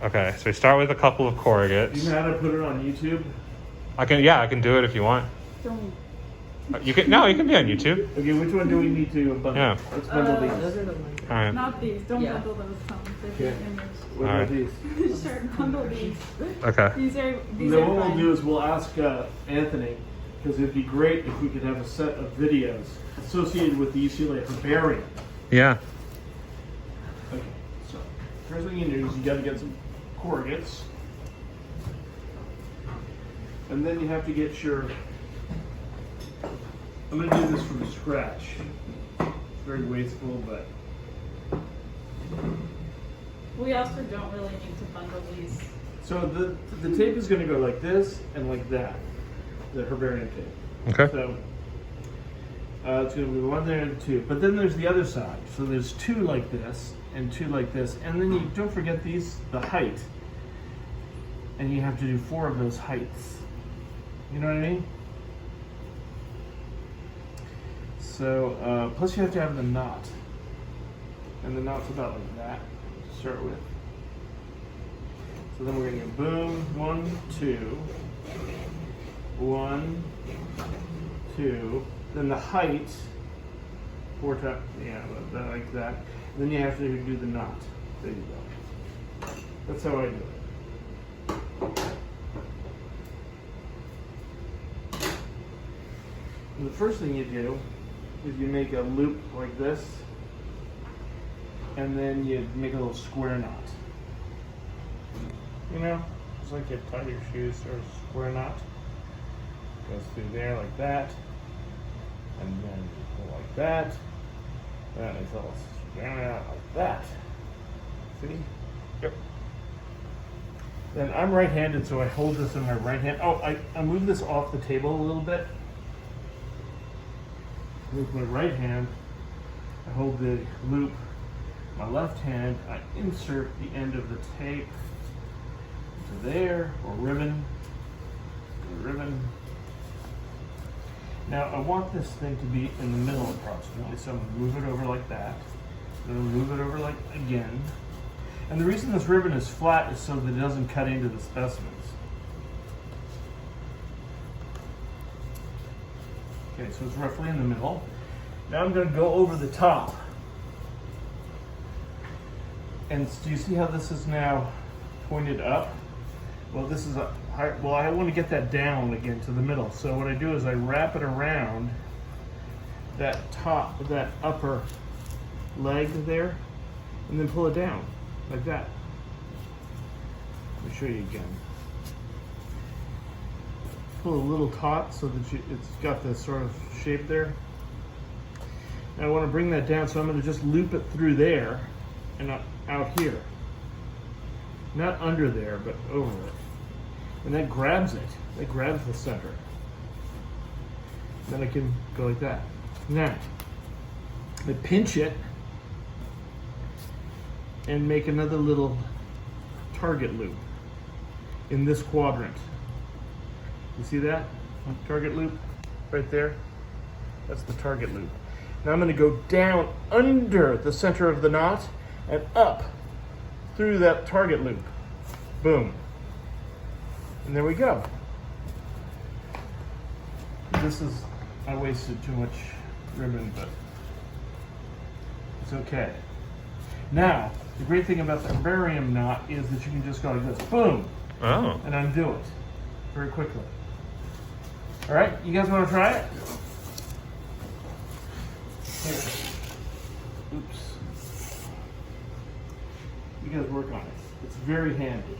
Okay, so we start with a couple of Do corrugates. you know how to put it on YouTube? I can do it if you want. Don't. You can be on YouTube. Okay, which one do we need to bundle? Yeah. Let's bundle these. Those are the ones. All right. Not these. Don't Yeah. bundle those. Tom. Okay. They're the image. What All about right. these? Sure, bundle these. Okay. These Then are what we'll fine. do is we'll ask Anthony, because it'd be great if we could have a set of videos associated with the UCLA Herbarium. Yeah. Okay, so first thing you do is you got to get some corrugates, and then you have to get your. I'm going to do this from scratch. It's very wasteful, but We also don't really need to bundle these. so the tape is going to go like this and like that, the herbarium tape. Okay. So it's going to be one there and two, but then there's the other side. So there's two like this and two like this, and then you don't forget these, the height, and you have to do 4 of those heights. You know what I mean? So plus you have to have the knot, and the knot's about like that to start with. So then we're going to go boom, 1, 2, 1, 2. Then the height, 4 times, yeah, like that. Then you have to do the knot. There you go. That's how I do it. And the first thing you do is you make a loop like this, and then you make a little square knot. You know, just like you tie your shoes, or a square knot. Goes through there like that, and then you go like that. Then it's all square out like that. See? Yep. Then I'm right-handed, so I hold this in my right hand. Oh, I move this off the table a little bit. With my right hand, I hold the loop. My left hand, I insert the end of the tape to there, or ribbon. Now I want this thing to be in the middle approximately, so I'm going to move it over like that. Then I'll move it over like again. And the reason this ribbon is flat is so that it doesn't cut into the specimens. Okay, so it's roughly in the middle. Now I'm going to go over the top. And do you see how this is now pointed up? Well, this is up. Well, I want to get that down again to the middle. So what I do is I wrap it around that top, that upper leg there, and then pull it down like that. Let me show you again. Pull a little taut so that it's got this sort of shape there. Now I want to bring that down, so I'm going to just loop it through there and out here. Not under there, but over it. And that grabs it. That grabs the center. Then I can go like that. Now, I pinch it and make another little target loop in this quadrant. You see that? Target loop right there? That's the target loop. Now I'm going to go down under the center of the knot and up through that target loop. Boom. And there we go. This is, I wasted too much ribbon, but it's okay. Now, the great thing about the herbarium knot is that you can just go like this, boom, Oh. and undo it very quickly. All right, you guys want to try it? Here. Oops. You guys work on it. It's very handy.